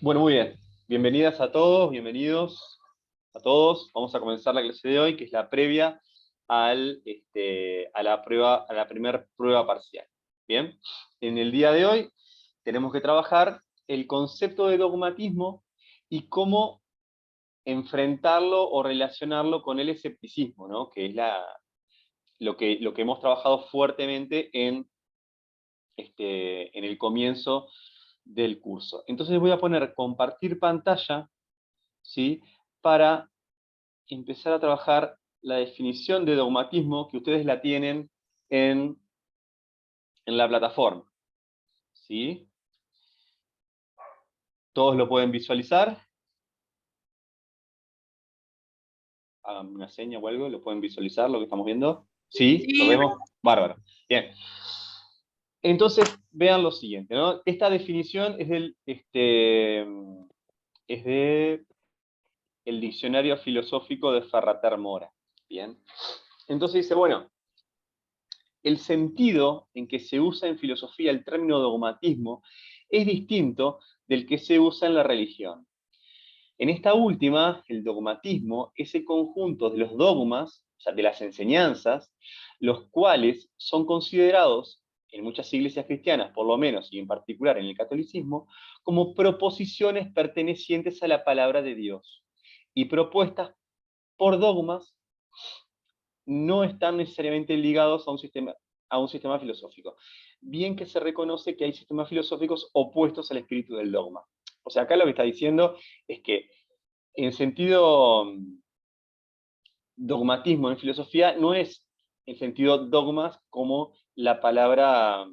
Bueno, muy bien. Bienvenidas a todos, bienvenidos a todos. Vamos a comenzar la clase de hoy, que es la previa a la prueba, a la primera prueba parcial. Bien, en el día de hoy tenemos que trabajar el concepto de dogmatismo y cómo enfrentarlo o relacionarlo con el escepticismo, ¿no? Que es lo que hemos trabajado fuertemente en el comienzo del curso. Entonces voy a poner compartir pantalla, ¿sí? Para empezar a trabajar la definición de dogmatismo que ustedes la tienen en, en la plataforma, ¿sí? ¿Todos lo pueden visualizar? Hagan una seña o algo, ¿lo pueden visualizar lo que estamos viendo? ¿Sí? ¿Lo Sí, vemos? Bárbaro. Bien. Entonces, vean lo siguiente, ¿no? Esta definición es de el diccionario filosófico de Ferrater Mora. Bien. Entonces dice, bueno, el sentido en que se usa en filosofía el término dogmatismo es distinto del que se usa en la religión. En esta última, el dogmatismo es el conjunto de los dogmas, o sea, de las enseñanzas, los cuales son considerados en muchas iglesias cristianas, por lo menos, y en particular en el catolicismo, como proposiciones pertenecientes a la palabra de Dios y propuestas por dogmas no están necesariamente ligados a un sistema filosófico. Bien que se reconoce que hay sistemas filosóficos opuestos al espíritu del dogma. O sea, acá lo que está diciendo es que en sentido dogmatismo en filosofía no es en sentido dogmas como la palabra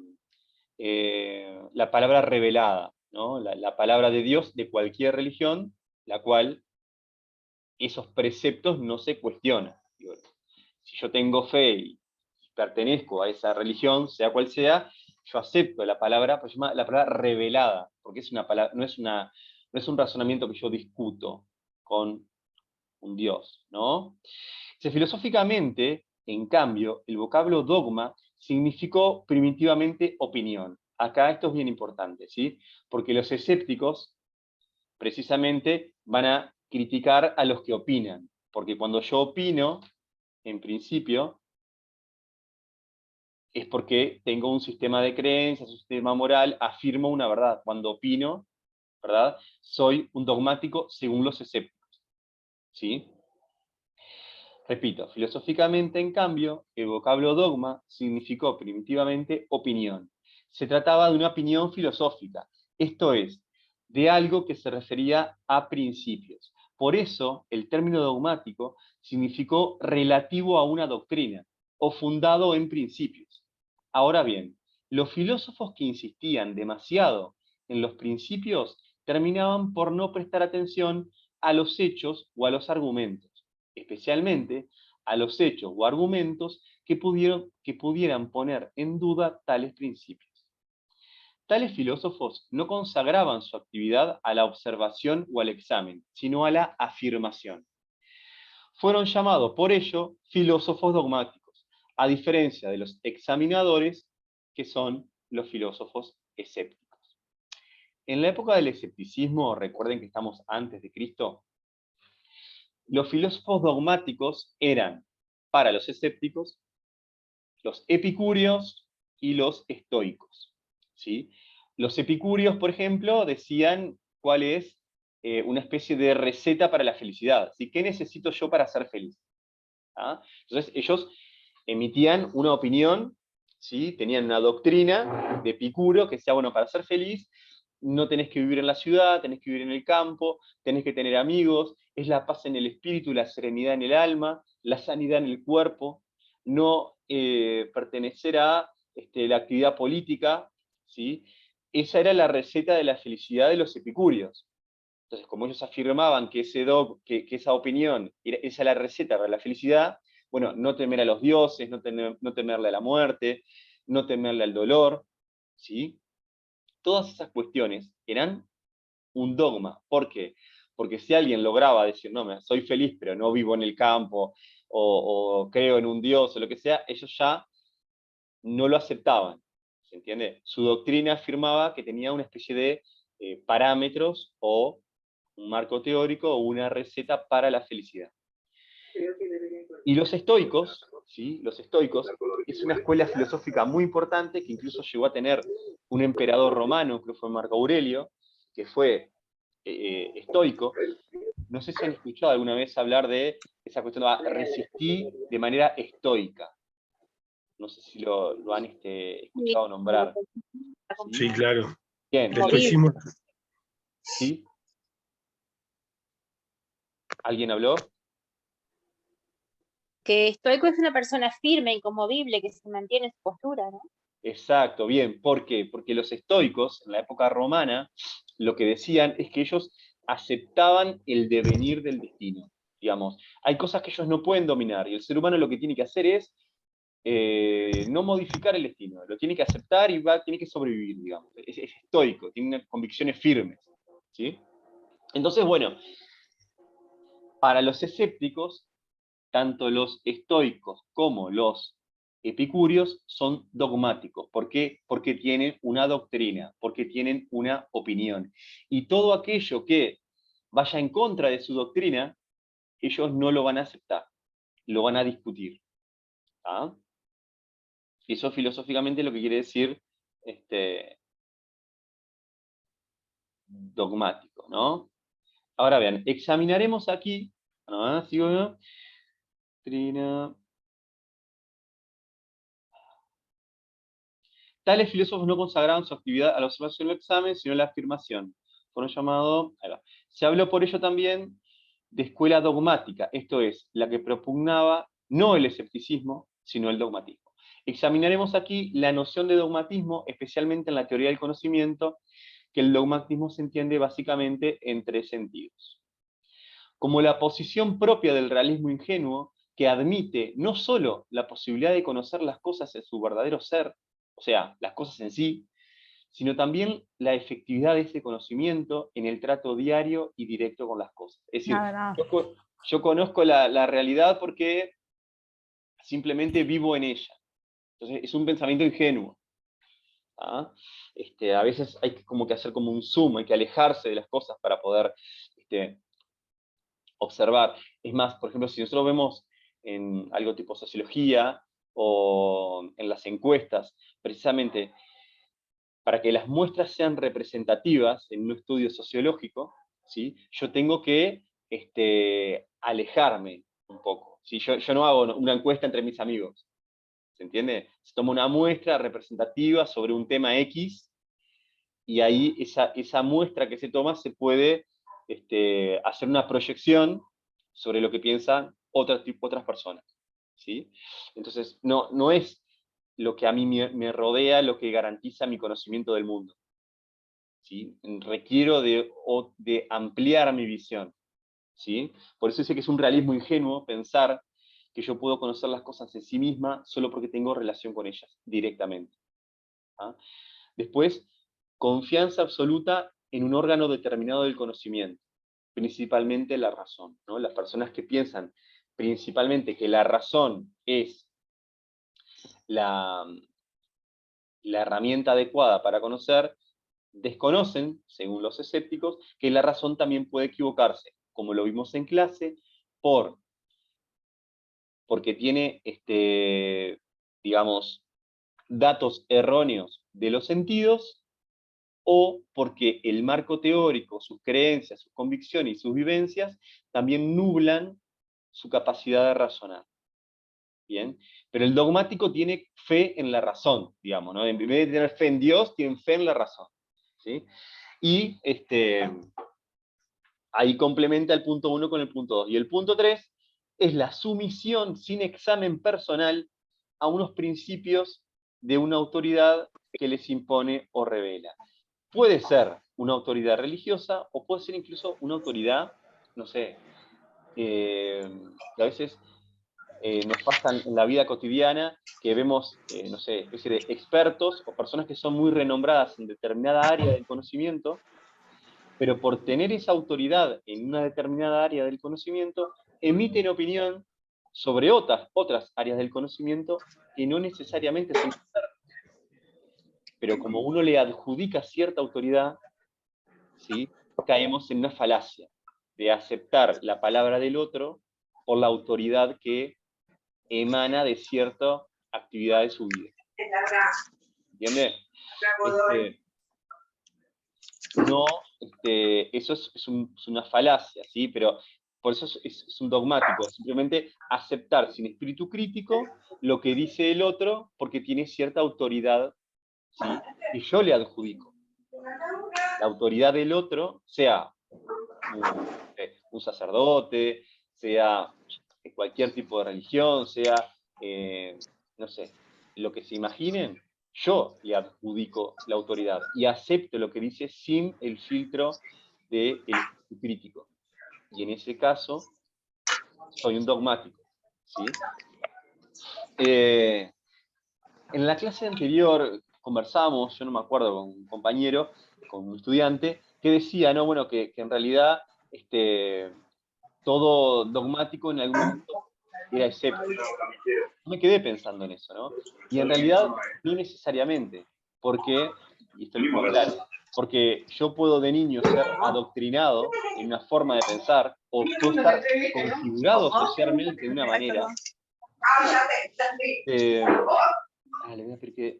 revelada, ¿no? La palabra de Dios de cualquier religión, la cual esos preceptos no se cuestionan. Digo, si yo tengo fe y pertenezco a esa religión, sea cual sea, yo acepto la palabra, pues se llama la palabra revelada, porque es una palabra, no es un razonamiento que yo discuto con un Dios, ¿no? Filosóficamente, en cambio, el vocablo dogma significó primitivamente opinión. Acá esto es bien importante, ¿sí? Porque los escépticos precisamente van a criticar a los que opinan, porque cuando yo opino, en principio, es porque tengo un sistema de creencias, un sistema moral, afirmo una verdad. Cuando opino, ¿verdad? Soy un dogmático según los escépticos, ¿sí? Repito, filosóficamente, en cambio, el vocablo dogma significó primitivamente opinión. Se trataba de una opinión filosófica, esto es, de algo que se refería a principios. Por eso, el término dogmático significó relativo a una doctrina o fundado en principios. Ahora bien, los filósofos que insistían demasiado en los principios terminaban por no prestar atención a los hechos o a los argumentos, especialmente a los hechos o argumentos que pudieran poner en duda tales principios. Tales filósofos no consagraban su actividad a la observación o al examen, sino a la afirmación. Fueron llamados por ello filósofos dogmáticos, a diferencia de los examinadores, que son los filósofos escépticos. En la época del escepticismo, recuerden que estamos antes de Cristo, los filósofos dogmáticos eran, para los escépticos, los epicúreos y los estoicos, ¿sí? Los epicúreos, por ejemplo, decían cuál es una especie de receta para la felicidad, ¿sí? ¿Qué necesito yo para ser feliz? ¿Ah? Entonces ellos emitían una opinión, ¿sí? Tenían una doctrina de Epicuro que decía, bueno, para ser feliz no tenés que vivir en la ciudad, tenés que vivir en el campo, tenés que tener amigos, es la paz en el espíritu, la serenidad en el alma, la sanidad en el cuerpo, no pertenecer a la actividad política, ¿sí? Esa era la receta de la felicidad de los epicúreos. Entonces, como ellos afirmaban que, que esa opinión, esa es la receta para la felicidad, bueno, no temer a los dioses, no temerle a la muerte, no temerle al dolor, ¿sí? Todas esas cuestiones eran un dogma. ¿Por qué? Porque si alguien lograba decir, no, soy feliz, pero no vivo en el campo, o creo en un dios, o lo que sea, ellos ya no lo aceptaban. ¿Se entiende? Su doctrina afirmaba que tenía una especie de parámetros o un marco teórico o una receta para la felicidad. Y los estoicos, ¿sí? Los estoicos es una escuela filosófica muy importante que incluso llegó a tener un emperador romano, creo que fue Marco Aurelio, que fue estoico. No sé si han escuchado alguna vez hablar de esa cuestión de resistir de manera estoica. No sé si lo han escuchado nombrar. Sí, claro. Bien. El estoicismo. ¿Sí? ¿Alguien habló? Que estoico es una persona firme, inconmovible, que se mantiene en su postura, ¿no? Exacto, bien. ¿Por qué? Porque los estoicos, en la época romana, lo que decían es que ellos aceptaban el devenir del destino. Digamos, hay cosas que ellos no pueden dominar, y el ser humano lo que tiene que hacer es no modificar el destino, lo tiene que aceptar y tiene que sobrevivir, digamos. Es estoico, tiene unas convicciones firmes. ¿Sí? Entonces, bueno, para los escépticos, tanto los estoicos como los epicúreos son dogmáticos. ¿Por qué? Porque tienen una doctrina, porque tienen una opinión. Y todo aquello que vaya en contra de su doctrina, ellos no lo van a aceptar, lo van a discutir. ¿Ah? Y eso filosóficamente es lo que quiere decir dogmático, ¿no? Ahora bien, examinaremos aquí, ¿no? ¿Sigo, no? Doctrina. Tales filósofos no consagraban su actividad a la observación del examen, sino a la afirmación. Fueron llamados. Se habló por ello también de escuela dogmática, esto es, la que propugnaba no el escepticismo, sino el dogmatismo. Examinaremos aquí la noción de dogmatismo, especialmente en la teoría del conocimiento, que el dogmatismo se entiende básicamente en tres sentidos. Como la posición propia del realismo ingenuo, que admite no solo la posibilidad de conocer las cosas en su verdadero ser, o sea, las cosas en sí, sino también la efectividad de ese conocimiento en el trato diario y directo con las cosas. Es decir, yo conozco la realidad porque simplemente vivo en ella. Entonces, es un pensamiento ingenuo. ¿Ah? A veces hay como que hacer como un zoom, hay que alejarse de las cosas para poder observar. Es más, por ejemplo, si nosotros vemos en algo tipo sociología o en las encuestas, precisamente para que las muestras sean representativas en un estudio sociológico, ¿sí? Yo tengo que alejarme un poco. ¿Sí? Yo no hago una encuesta entre mis amigos, ¿se entiende? Se toma una muestra representativa sobre un tema X y ahí esa muestra que se toma se puede hacer una proyección sobre lo que piensan otras personas. ¿Sí? Entonces, no es lo que a mí me rodea lo que garantiza mi conocimiento del mundo. ¿Sí? Requiero de ampliar mi visión. ¿Sí? Por eso dice que es un realismo ingenuo pensar que yo puedo conocer las cosas en sí misma solo porque tengo relación con ellas directamente. ¿Ah? Después, confianza absoluta en un órgano determinado del conocimiento, principalmente la razón, ¿no? Las personas que piensan principalmente que la razón es la herramienta adecuada para conocer, desconocen, según los escépticos, que la razón también puede equivocarse, como lo vimos en clase, porque tiene, digamos, datos erróneos de los sentidos, o porque el marco teórico, sus creencias, sus convicciones y sus vivencias también nublan su capacidad de razonar. ¿Bien? Pero el dogmático tiene fe en la razón, digamos, ¿no? En vez de tener fe en Dios, tienen fe en la razón. ¿Sí? Y ahí complementa el punto 1 con el punto 2. Y el punto 3 es la sumisión sin examen personal a unos principios de una autoridad que les impone o revela. Puede ser una autoridad religiosa o puede ser incluso una autoridad, no sé, que a veces nos pasa en la vida cotidiana que vemos, no sé, especie de expertos o personas que son muy renombradas en determinada área del conocimiento, pero por tener esa autoridad en una determinada área del conocimiento, emiten opinión sobre otras áreas del conocimiento que no necesariamente son expertas. Pero como uno le adjudica cierta autoridad, ¿sí? Caemos en una falacia de aceptar la palabra del otro por la autoridad que emana de cierta actividad de su vida. ¿Entiende? No, eso es una falacia, ¿sí? Pero por eso es un dogmático, simplemente aceptar sin espíritu crítico lo que dice el otro porque tiene cierta autoridad, ¿sí? Que yo le adjudico. La autoridad del otro, sea un sacerdote, sea de cualquier tipo de religión, sea, no sé, lo que se imaginen, yo le adjudico la autoridad y acepto lo que dice sin el filtro del crítico. Y en ese caso, soy un dogmático, ¿sí? En la clase anterior conversamos, yo no me acuerdo, con un compañero, con un estudiante, que decía, ¿no? Bueno, que en realidad todo dogmático en algún momento era escéptico. Me quedé pensando en eso, ¿no? Y en realidad no necesariamente, porque, y esto lo pongo claro, porque yo puedo de niño ser adoctrinado en una forma de pensar, o puedo estar configurado socialmente de una manera. Le voy a pedir que...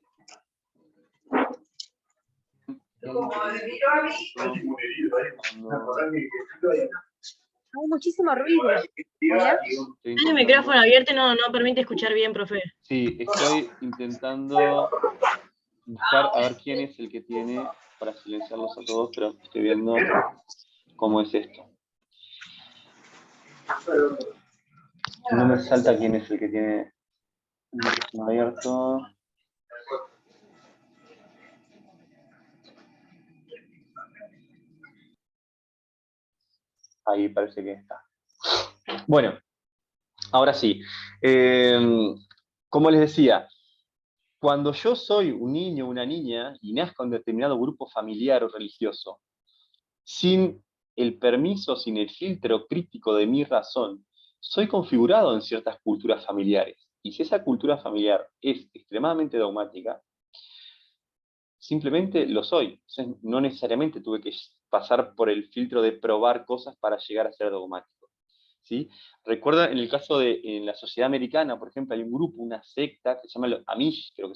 Hay muchísimo ruido. ¿Hola? El micrófono abierto no permite escuchar bien, profe. Sí, estoy intentando buscar a ver quién es el que tiene para silenciarlos a todos, pero estoy viendo cómo es esto. No me salta quién es el que tiene el micrófono abierto. Ahí parece que está. Bueno, ahora sí. Como les decía, cuando yo soy un niño o una niña y nazco en determinado grupo familiar o religioso, sin el permiso, sin el filtro crítico de mi razón, soy configurado en ciertas culturas familiares. Y si esa cultura familiar es extremadamente dogmática, simplemente lo soy. Entonces, no necesariamente tuve que pasar por el filtro de probar cosas para llegar a ser dogmático, ¿sí? Recuerda, en el caso de en la sociedad americana, por ejemplo, hay un grupo, una secta, que se llama los Amish, creo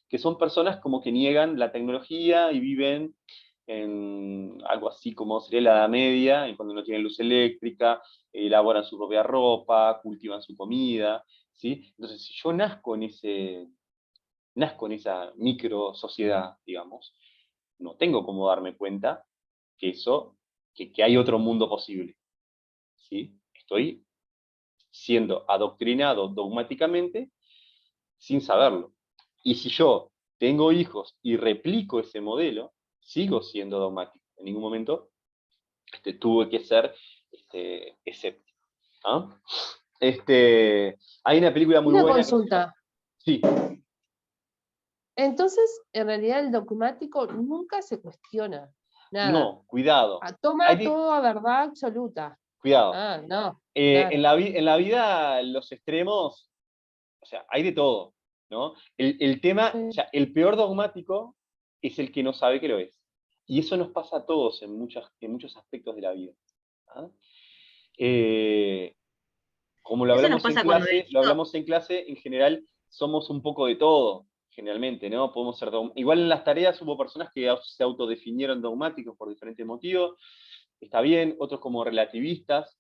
que son personas como que niegan la tecnología y viven en algo así como sería la Edad Media, en cuando no tienen luz eléctrica, elaboran su propia ropa, cultivan su comida, ¿sí? Entonces, si yo nazco en esa micro sociedad, digamos, no tengo cómo darme cuenta que que hay otro mundo posible, ¿sí? Estoy siendo adoctrinado dogmáticamente sin saberlo. Y si yo tengo hijos y replico ese modelo, sigo siendo dogmático. En ningún momento tuve que ser escéptico. ¿Ah? Hay una película muy Una buena. consulta. Sí. Entonces, en realidad el dogmático nunca se cuestiona. Nada. No, cuidado. Toma todo a verdad absoluta. Cuidado. No. En la vida, los extremos, o sea, hay de todo, ¿no? El tema, Sí. o sea, el peor dogmático es el que no sabe que lo es. Y eso nos pasa a todos en muchos aspectos de la vida. ¿Ah? Como Eso nos pasa cuando lo hablamos en clase, en general somos un poco de todo, generalmente, ¿no? Podemos ser igual en las tareas hubo personas que se autodefinieron dogmáticos por diferentes motivos, está bien, otros como relativistas.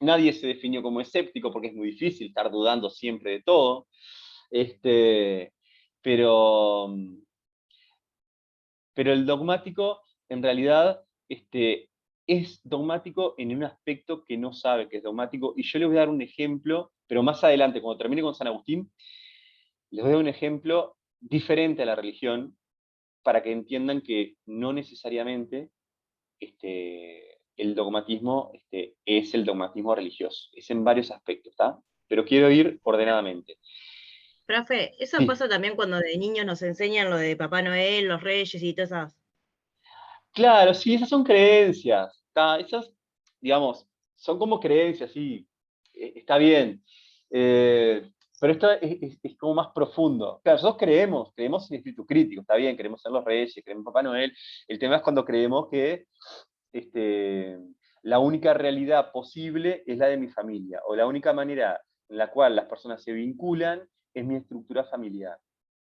Nadie se definió como escéptico porque es muy difícil estar dudando siempre de todo. Pero el dogmático, en realidad, es dogmático en un aspecto que no sabe que es dogmático. Y yo les voy a dar un ejemplo, pero más adelante, cuando termine con San Agustín, les voy a dar un ejemplo diferente a la religión para que entiendan que no necesariamente el dogmatismo es el dogmatismo religioso. Es en varios aspectos, ¿está? Pero quiero ir ordenadamente. Profe, eso Sí. pasa también cuando de niños nos enseñan lo de Papá Noel, los Reyes y todas esas. Claro, sí, esas son creencias. Esas, digamos, son como creencias, sí, está bien. Pero esto es como más profundo. Claro, nosotros creemos en el espíritu crítico, está bien, queremos ser los reyes, creemos en Papá Noel. El tema es cuando creemos que la única realidad posible es la de mi familia, o la única manera en la cual las personas se vinculan es mi estructura familiar.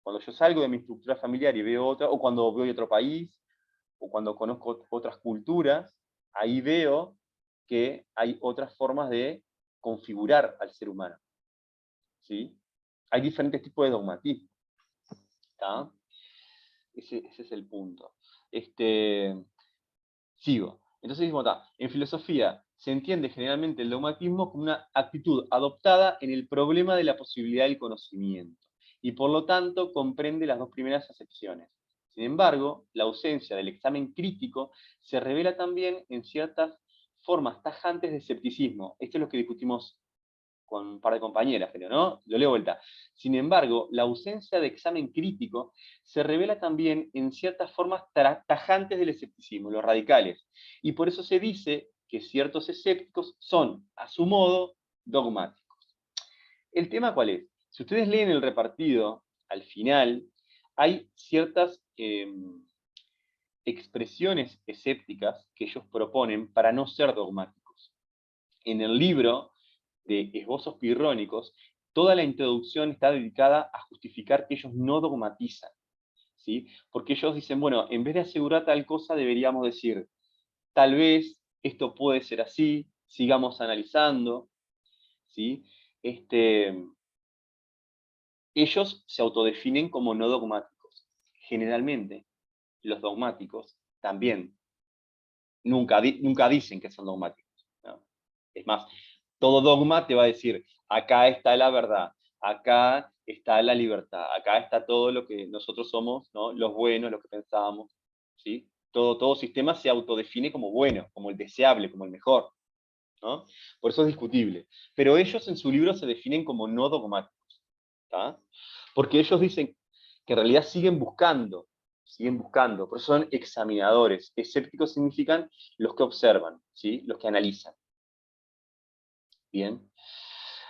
Cuando yo salgo de mi estructura familiar y veo otra, o cuando voy a otro país, o cuando conozco otras culturas, ahí veo que hay otras formas de configurar al ser humano. ¿Sí? Hay diferentes tipos de dogmatismo. ¿Está? Ese es el punto. Sigo. Entonces dijimos, en filosofía se entiende generalmente el dogmatismo como una actitud adoptada en el problema de la posibilidad del conocimiento, y por lo tanto comprende las dos primeras acepciones. Sin embargo, la ausencia del examen crítico se revela también en ciertas formas tajantes de escepticismo. Esto es lo que discutimos con un par de compañeras, creo, ¿no? Lo leo de vuelta. Sin embargo, la ausencia de examen crítico se revela también en ciertas formas tajantes del escepticismo, los radicales. Y por eso se dice que ciertos escépticos son, a su modo, dogmáticos. ¿El tema cuál es? Si ustedes leen el repartido, al final, hay ciertas expresiones escépticas que ellos proponen para no ser dogmáticos. En el libro de Esbozos Pirrónicos, toda la introducción está dedicada a justificar que ellos no dogmatizan, ¿sí? Porque ellos dicen, bueno, en vez de asegurar tal cosa, deberíamos decir, tal vez esto puede ser así, sigamos analizando, ¿sí? Ellos se autodefinen como no dogmáticos. Generalmente, los dogmáticos también nunca dicen que son dogmáticos, ¿no? Es más, todo dogma te va a decir, acá está la verdad, acá está la libertad, acá está todo lo que nosotros somos, ¿no? Los buenos, lo que pensábamos, ¿sí? Todo sistema se autodefine como bueno, como el deseable, como el mejor, ¿no? Por eso es discutible. Pero ellos en su libro se definen como no dogmáticos, ¿tá? Porque ellos dicen que en realidad siguen buscando, por eso son examinadores. Escépticos significan los que observan, ¿sí? Los que analizan. Bien.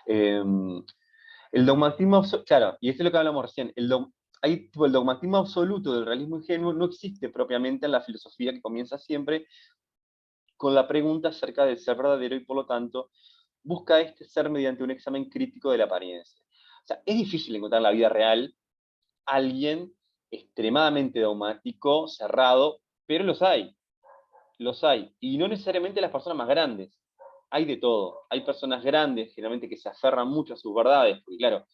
El dogmatismo, claro, y esto es lo que hablamos recién, el dogmatismo absoluto del realismo ingenuo no existe propiamente en la filosofía, que comienza siempre con la pregunta acerca del ser verdadero y por lo tanto busca este ser mediante un examen crítico de la apariencia. O sea, es difícil encontrar en la vida real alguien extremadamente dogmático, cerrado, pero los hay, y no necesariamente las personas más grandes. Hay de todo. Hay personas grandes, generalmente, que se aferran mucho a sus verdades, porque claro,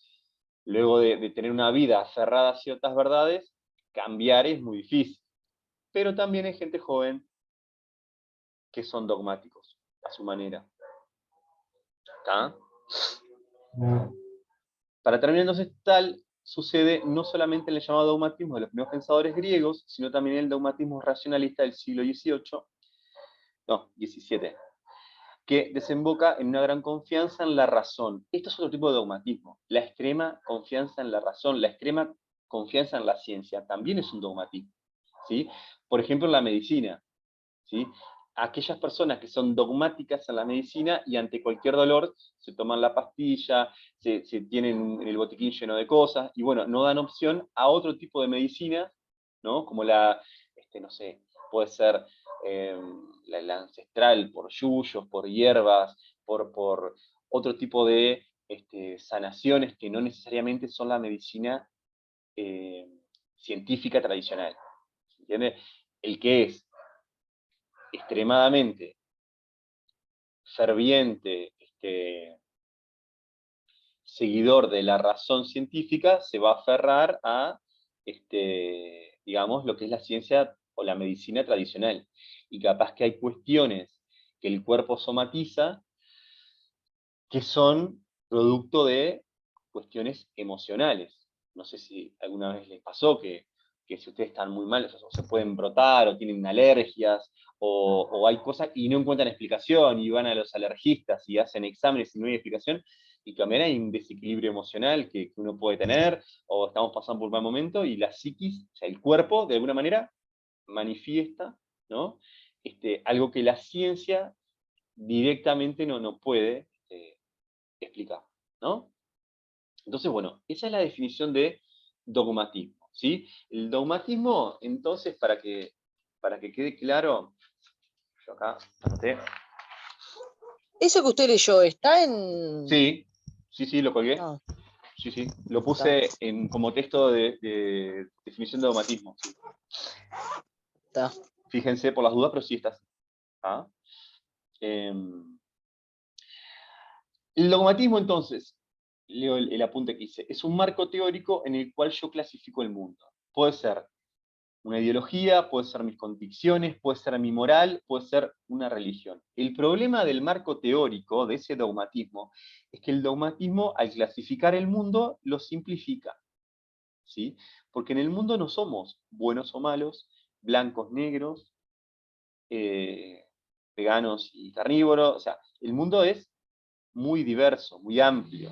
luego de tener una vida aferrada a ciertas verdades, cambiar es muy difícil. Pero también hay gente joven que son dogmáticos, a su manera. ¿Está? Para terminar, entonces, tal sucede no solamente en el llamado dogmatismo de los primeros pensadores griegos, sino también en el dogmatismo racionalista del siglo XVII, que desemboca en una gran confianza en la razón. Esto es otro tipo de dogmatismo. La extrema confianza en la razón, la extrema confianza en la ciencia, también es un dogmatismo, ¿sí? Por ejemplo, en la medicina, ¿sí? Aquellas personas que son dogmáticas en la medicina y ante cualquier dolor se toman la pastilla, se tienen el botiquín lleno de cosas, y bueno, no dan opción a otro tipo de medicina, ¿no? Como no sé, puede ser la ancestral, por yuyos, por hierbas, por otro tipo de sanaciones que no necesariamente son la medicina científica tradicional. ¿Entiendes? El que es extremadamente ferviente seguidor de la razón científica se va a aferrar a, digamos, lo que es la ciencia o la medicina tradicional. Y capaz que hay cuestiones que el cuerpo somatiza que son producto de cuestiones emocionales. No sé si alguna vez les pasó que si ustedes están muy mal, o se pueden brotar, o tienen alergias, o hay cosas y no encuentran explicación, y van a los alergistas y hacen exámenes y no hay explicación, y también hay un desequilibrio emocional que uno puede tener, o estamos pasando por un mal momento, y la psiquis, o sea, el cuerpo, de alguna manera, manifiesta, ¿no? Algo que la ciencia directamente no puede explicar, ¿no? Entonces, bueno, esa es la definición de dogmatismo, ¿sí? El dogmatismo, entonces, para que quede claro, yo acá anoté. Eso que usted leyó, ¿está en...? Sí, sí, lo colgué. Ah, Sí, lo puse como texto de definición de dogmatismo. Sí. está. Fíjense por las dudas, pero sí está así. ¿Ah? El dogmatismo, entonces, leo el apunte que hice, es un marco teórico en el cual yo clasifico el mundo. Puede ser una ideología, puede ser mis convicciones, puede ser mi moral, puede ser una religión. El problema del marco teórico, de ese dogmatismo, es que el dogmatismo, al clasificar el mundo, lo simplifica. ¿Sí? Porque en el mundo no somos buenos o malos, blancos, negros, veganos y carnívoros. O sea, el mundo es muy diverso, muy amplio.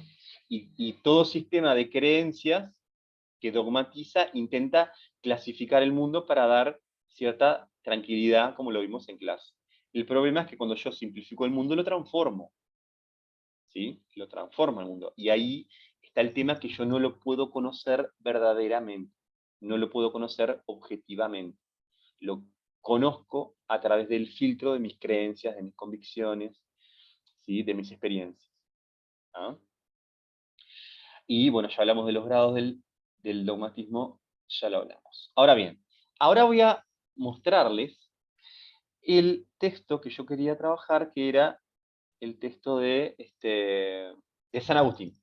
Y todo sistema de creencias que dogmatiza intenta clasificar el mundo para dar cierta tranquilidad, como lo vimos en clase. El problema es que cuando yo simplifico el mundo, lo transformo. ¿Sí? Lo transformo el mundo. Y ahí está el tema que yo no lo puedo conocer verdaderamente. No lo puedo conocer objetivamente. Lo conozco a través del filtro de mis creencias, de mis convicciones, ¿sí? De mis experiencias. ¿Ah? Y bueno, ya hablamos de los grados del dogmatismo, ya lo hablamos. Ahora bien, ahora voy a mostrarles el texto que yo quería trabajar, que era el texto de San Agustín.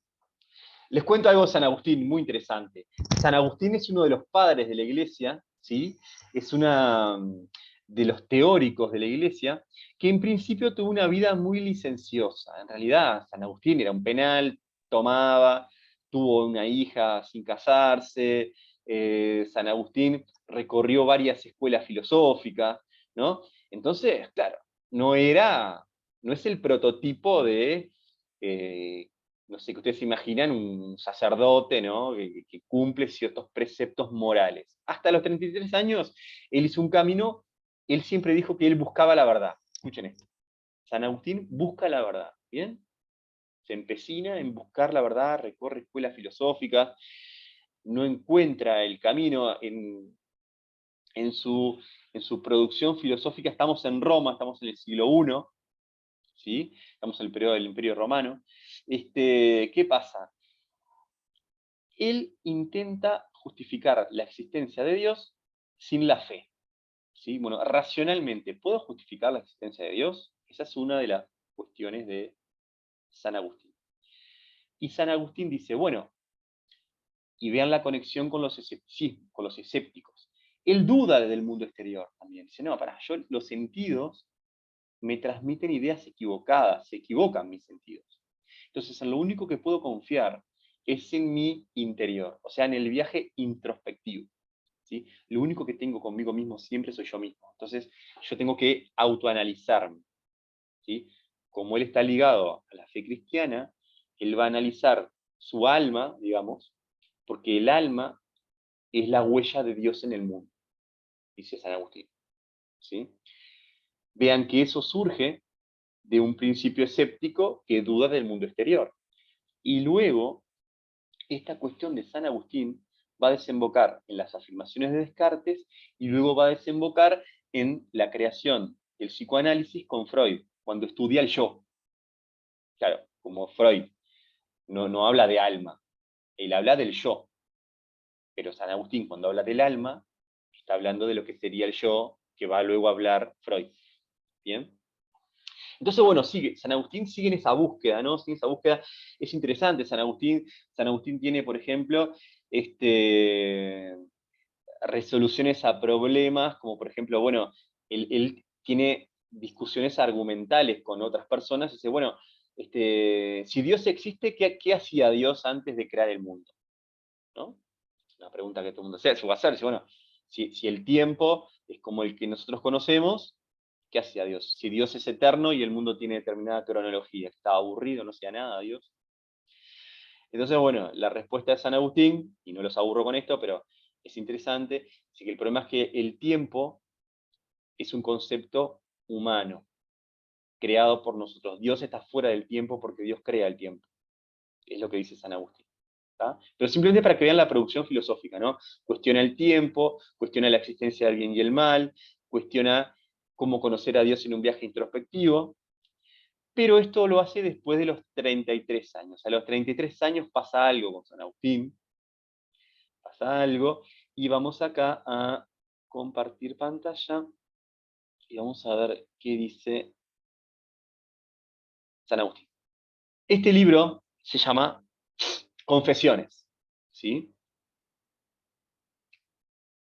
Les cuento algo de San Agustín muy interesante. San Agustín es uno de los padres de la Iglesia, ¿sí? Es uno de los teóricos de la Iglesia, que en principio tuvo una vida muy licenciosa. En realidad, San Agustín era un penal, tomaba, tuvo una hija sin casarse, San Agustín recorrió varias escuelas filosóficas, ¿no? Entonces, claro, no es el prototipo de no sé, que ustedes se imaginan un sacerdote, ¿no? Que cumple ciertos preceptos morales. Hasta los 33 años, él hizo un camino, él siempre dijo que él buscaba la verdad. Escuchen esto. San Agustín busca la verdad, ¿bien? Se empecina en buscar la verdad, recorre escuelas filosóficas, no encuentra el camino en su producción filosófica. Estamos en Roma, estamos en el siglo I, ¿sí? Estamos en el periodo del Imperio Romano. ¿Qué pasa? Él intenta justificar la existencia de Dios sin la fe. ¿Sí? Bueno, racionalmente, ¿puedo justificar la existencia de Dios? Esa es una de las cuestiones de San Agustín. Y San Agustín dice, bueno, y vean la conexión con los escépticos. Él duda del mundo exterior también. Dice, no, los sentidos me transmiten ideas equivocadas, se equivocan mis sentidos. Entonces, en lo único que puedo confiar es en mi interior, o sea, en el viaje introspectivo. ¿Sí? Lo único que tengo conmigo mismo siempre soy yo mismo. Entonces, yo tengo que autoanalizarme. ¿Sí? Como él está ligado a la fe cristiana, él va a analizar su alma, digamos, porque el alma es la huella de Dios en el mundo, dice San Agustín. ¿Sí? Vean que eso surge de un principio escéptico que duda del mundo exterior. Y luego, esta cuestión de San Agustín va a desembocar en las afirmaciones de Descartes y luego va a desembocar en la creación del psicoanálisis con Freud, cuando estudia el yo. Claro, como Freud no habla de alma, él habla del yo. Pero San Agustín, cuando habla del alma, está hablando de lo que sería el yo, que va luego a hablar Freud. ¿Bien? Entonces, bueno, San Agustín sigue en esa búsqueda, ¿no? Sigue esa búsqueda. Es interesante, San Agustín tiene, por ejemplo, resoluciones a problemas, como por ejemplo, bueno, él tiene discusiones argumentales con otras personas, y dice, bueno, si Dios existe, ¿qué hacía Dios antes de crear el mundo? ¿No? Una pregunta que todo el mundo se va a hacer, dice, bueno, si el tiempo es como el que nosotros conocemos, ¿qué hacía Dios? Si Dios es eterno y el mundo tiene determinada cronología, ¿estaba aburrido, no hacía nada Dios? Entonces, bueno, la respuesta de San Agustín, y no los aburro con esto, pero es interesante, es que el problema es que el tiempo es un concepto humano, creado por nosotros. Dios está fuera del tiempo porque Dios crea el tiempo. Es lo que dice San Agustín. ¿tá? Pero simplemente para que vean la producción filosófica, ¿no? Cuestiona el tiempo, cuestiona la existencia del bien y el mal, cuestiona cómo conocer a Dios en un viaje introspectivo, pero esto lo hace después de los 33 años. A los 33 años pasa algo con San Agustín, pasa algo, y vamos acá a compartir pantalla, y vamos a ver qué dice San Agustín. Este libro se llama Confesiones, ¿sí?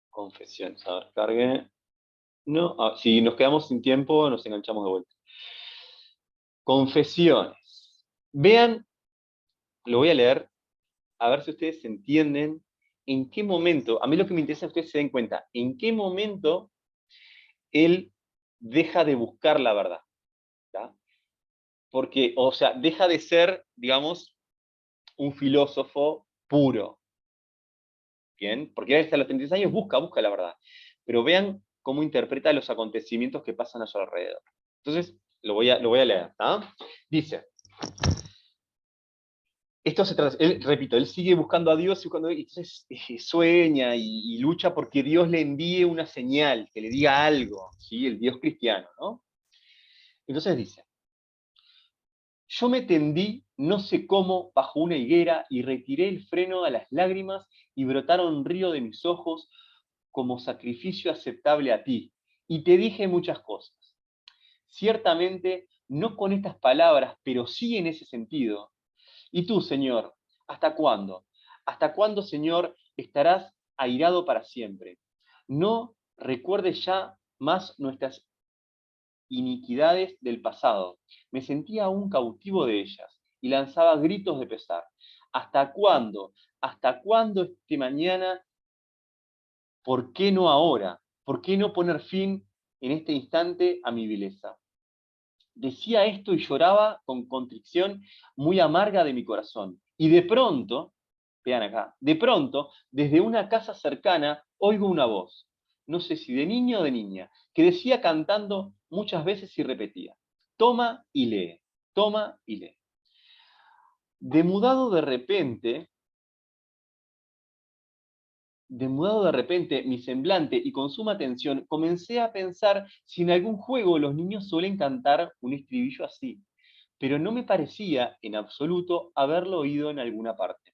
Confesiones, a ver, cargue. No, si nos quedamos sin tiempo, nos enganchamos de vuelta. Confesiones. Vean, lo voy a leer, a ver si ustedes entienden en qué momento, a mí lo que me interesa es que ustedes se den cuenta, en qué momento él deja de buscar la verdad. ¿Tá? Porque, o sea, deja de ser, digamos, un filósofo puro. ¿Bien? Porque él hasta los 36 años busca la verdad. Pero vean cómo interpreta los acontecimientos que pasan a su alrededor. Entonces, lo voy a leer. ¿Tá? Dice, esto se trata, él, repito, él sigue buscando a Dios y entonces sueña y lucha porque Dios le envíe una señal, que le diga algo, ¿sí? El Dios cristiano, ¿no? Entonces dice, yo me tendí, no sé cómo, bajo una higuera y retiré el freno a las lágrimas y brotaron un río de mis ojos como sacrificio aceptable a ti. Y te dije muchas cosas. Ciertamente, no con estas palabras, pero sí en ese sentido. Y tú, Señor, ¿hasta cuándo? ¿Hasta cuándo, Señor, estarás airado para siempre? No recuerdes ya más nuestras iniquidades del pasado. Me sentía aún cautivo de ellas y lanzaba gritos de pesar. ¿Hasta cuándo? ¿Hasta cuándo este mañana? ¿Por qué no ahora? ¿Por qué no poner fin en este instante a mi vileza? Decía esto y lloraba con contrición muy amarga de mi corazón. Y de pronto, vean acá, de pronto, desde una casa cercana, oigo una voz, no sé si de niño o de niña, que decía cantando muchas veces y repetía, toma y lee, toma y lee. Demudado de repente mi semblante y con suma atención, comencé a pensar si en algún juego los niños suelen cantar un estribillo así, pero no me parecía en absoluto haberlo oído en alguna parte.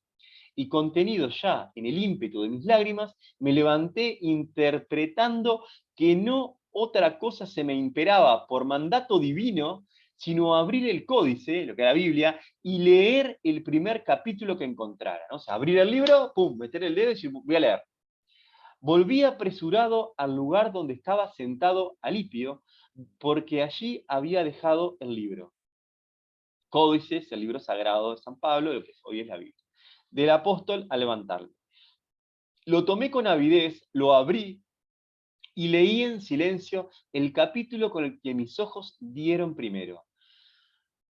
Y contenido ya en el ímpetu de mis lágrimas, me levanté interpretando que no otra cosa se me imperaba por mandato divino, sino abrir el códice, lo que era la Biblia, y leer el primer capítulo que encontrara, ¿no? O sea, abrir el libro, pum, meter el dedo y decir, voy a leer. Volví apresurado al lugar donde estaba sentado Alipio, porque allí había dejado el libro. Códices, el libro sagrado de San Pablo, lo que hoy es la Biblia. Del apóstol a levantarlo. Lo tomé con avidez, lo abrí y leí en silencio el capítulo con el que mis ojos dieron primero.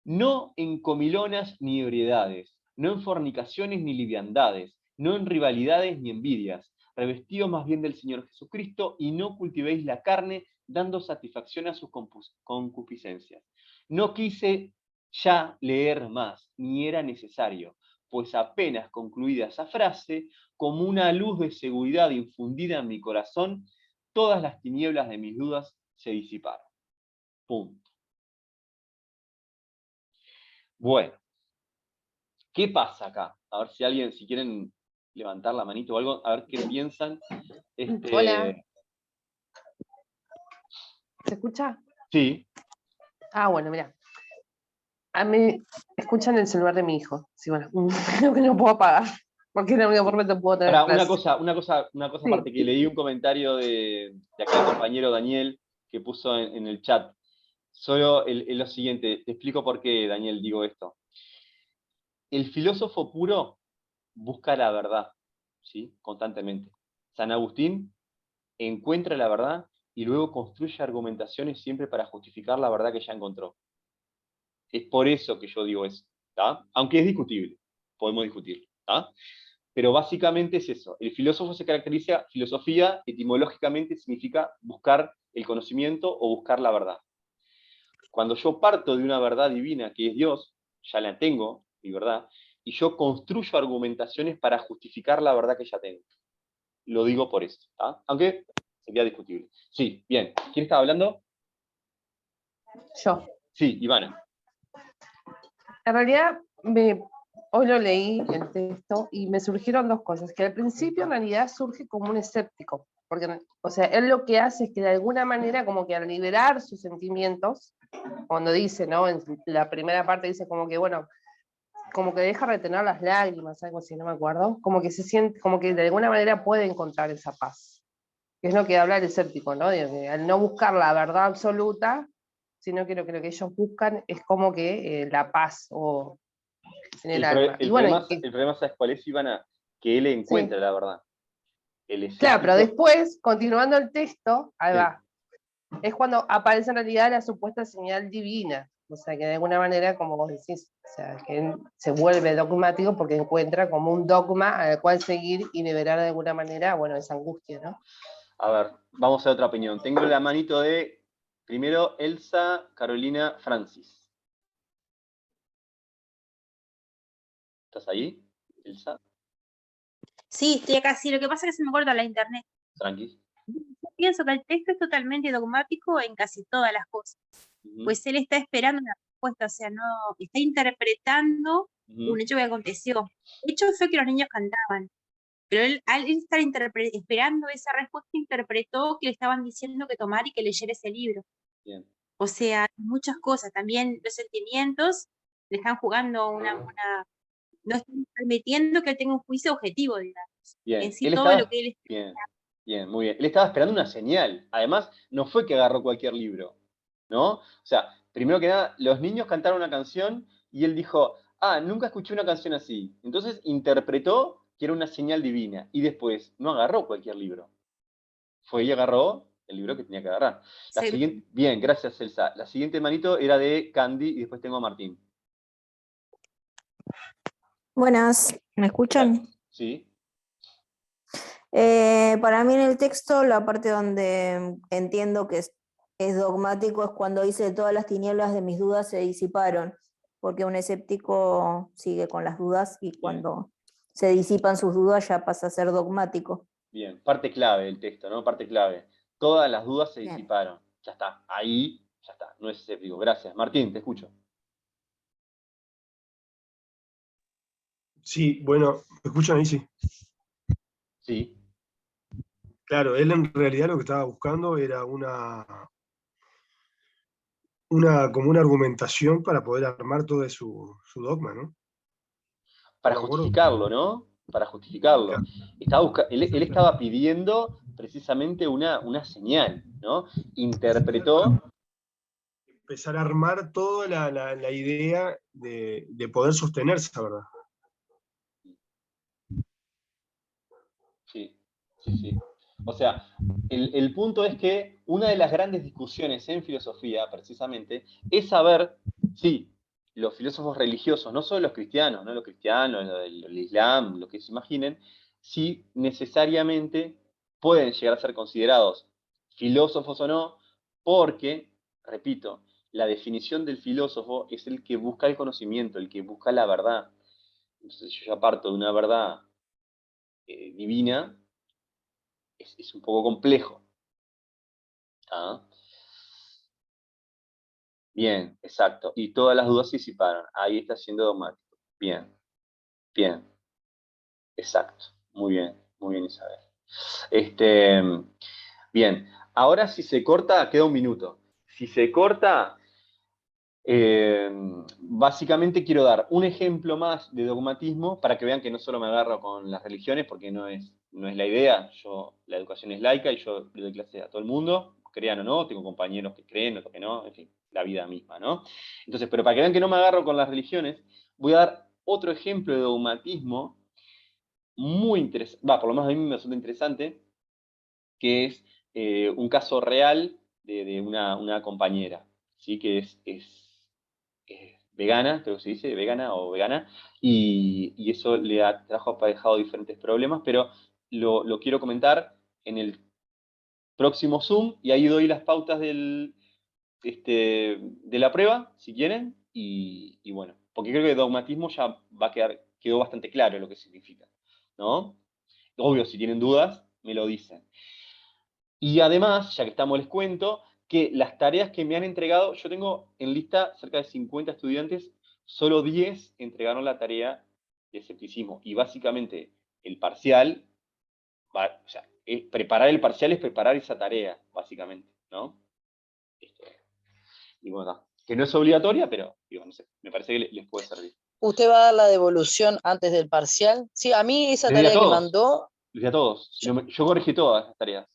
No en comilonas ni ebriedades, no en fornicaciones ni liviandades, no en rivalidades ni envidias, revestidos más bien del Señor Jesucristo, y no cultivéis la carne, dando satisfacción a sus concupiscencias. No quise ya leer más, ni era necesario, pues apenas concluida esa frase, como una luz de seguridad infundida en mi corazón, todas las tinieblas de mis dudas se disiparon. Punto. Bueno, ¿qué pasa acá? A ver si alguien, si quieren levantar la manito o algo, a ver qué piensan. Hola. ¿Se escucha? Sí. Ah, bueno, mira. A mí escuchan el celular de mi hijo. Sí, bueno, creo que no puedo apagar, porque es la única forma que puedo tener Ahora, clase. una cosa Sí. aparte, que leí un comentario de acá el compañero Daniel, que puso en el chat. Solo lo siguiente, te explico por qué, Daniel, digo esto. El filósofo puro busca la verdad, ¿sí? Constantemente. San Agustín encuentra la verdad y luego construye argumentaciones siempre para justificar la verdad que ya encontró. Es por eso que yo digo eso, ¿tá? Aunque es discutible, podemos discutirlo, ¿tá? Pero básicamente es eso. El filósofo se caracteriza, filosofía etimológicamente significa buscar el conocimiento o buscar la verdad. Cuando yo parto de una verdad divina que es Dios, ya la tengo, mi verdad, y yo construyo argumentaciones para justificar la verdad que ya tengo. Lo digo por eso, ¿tá? Aunque sería discutible. Sí, bien. ¿Quién estaba hablando? Yo. Sí, Ivana. En realidad, hoy lo leí el texto y me surgieron dos cosas, que al principio en realidad surge como un escéptico, porque, o sea, él lo que hace es que de alguna manera como que al liberar sus sentimientos, cuando dice, ¿no? En la primera parte dice como que, bueno, como que deja retener las lágrimas, algo así, no me acuerdo, como que se siente, como que de alguna manera puede encontrar esa paz, que es lo que habla el escéptico, ¿no? De que al no buscar la verdad absoluta, sino que lo que ellos buscan es como que la paz o en el alma. Y bueno, el problema, ¿sabes cuál es, Ivana? Que él encuentra la verdad. Claro, pero después, continuando el texto, ahí Sí. va, es cuando aparece en realidad la supuesta señal divina. O sea, que de alguna manera, como vos decís, o sea, que él se vuelve dogmático porque encuentra como un dogma al cual seguir y liberar de alguna manera, bueno, esa angustia, ¿no? A ver, vamos a otra opinión. Tengo la manito de, primero, Elsa, Carolina, Francis. ¿Estás ahí, Elsa? Sí, estoy acá. Sí, lo que pasa es que se me corta la internet. Tranqui. Yo pienso que el texto es totalmente dogmático en casi todas las cosas. Pues él está esperando una respuesta, o sea, no está interpretando un hecho que aconteció. El hecho fue que los niños cantaban, pero él, al estar esperando esa respuesta, interpretó que le estaban diciendo que tomara y que leyera ese libro. Bien. O sea, muchas cosas, también los sentimientos le están jugando no están permitiendo que él tenga un juicio objetivo, digamos. Bien. En sí Él todo estaba, lo que él bien, bien, muy bien. Él estaba esperando una señal. Además, no fue que agarró cualquier libro, ¿no? O sea, primero que nada, los niños cantaron una canción y él dijo, nunca escuché una canción así. Entonces interpretó que era una señal divina. Y después, no agarró cualquier libro. Fue y agarró el libro que tenía que agarrar. La se- siguiente, bien, gracias, Elsa. La siguiente manito era de Candy y después tengo a Martín. Buenas, ¿me escuchan? Sí. Para mí en el texto la parte donde entiendo que es dogmático es cuando dice todas las tinieblas de mis dudas se disiparon, porque un escéptico sigue con las dudas y cuando se disipan sus dudas ya pasa a ser dogmático. Bien, parte clave del texto, ¿no? Parte clave. Todas las dudas se Bien. disiparon. Ya está, ahí, ya está, no es escéptico. Gracias. Martín, te escucho. Sí, bueno, ¿me escuchan ahí? Sí. Sí. Claro, él en realidad lo que estaba buscando era como una argumentación para poder armar todo su dogma, ¿no? Para ¿De acuerdo? justificarlo, ¿no? Para justificarlo. Él estaba pidiendo precisamente una señal, ¿no? Interpretó. Empezar a armar toda la idea de poder sostener esa verdad. Sí, sí, sí. O sea, el punto es que una de las grandes discusiones en filosofía, precisamente, es saber si los filósofos religiosos, no solo los cristianos, ¿no? Los cristianos, el Islam, lo que se imaginen, si necesariamente pueden llegar a ser considerados filósofos o no, porque, repito, la definición del filósofo es el que busca el conocimiento, el que busca la verdad. Entonces, yo ya parto de una verdad divina, es un poco complejo. ¿Ah? Bien, exacto. Y todas las dudas se disiparon. Ahí está siendo dogmático. Bien, bien, exacto. Muy bien, Isabel. Bien, ahora si se corta, queda un minuto. Si se corta, básicamente quiero dar un ejemplo más de dogmatismo para que vean que no solo me agarro con las religiones, porque no es la idea. La educación es laica y yo le doy clase a todo el mundo, crean o no, tengo compañeros que creen, otros que no, en fin, la vida misma, ¿no? Entonces, pero para que vean que no me agarro con las religiones, voy a dar otro ejemplo de dogmatismo muy interesante, por lo menos a mí me resulta interesante, que es un caso real de una compañera, ¿sí? Que es vegana, creo que se dice, vegana o vegana, y eso le trajo aparejado diferentes problemas, pero lo quiero comentar en el próximo Zoom, y ahí doy las pautas de la prueba, si quieren, y bueno, porque creo que el dogmatismo ya va a quedar quedó bastante claro lo que significa, ¿no? Obvio, si tienen dudas, me lo dicen. Y además, ya que estamos, les cuento que las tareas que me han entregado, yo tengo en lista cerca de 50 estudiantes, solo 10 entregaron la tarea de escepticismo. Y básicamente el parcial, o sea, preparar el parcial es preparar esa tarea, básicamente, ¿no? Y bueno, que no es obligatoria, pero digo, no sé, me parece que les puede servir. ¿Usted va a dar la devolución antes del parcial? Sí, a mí esa Les di a tarea que todos. mandó, Les di a todos. Yo corregí todas las tareas.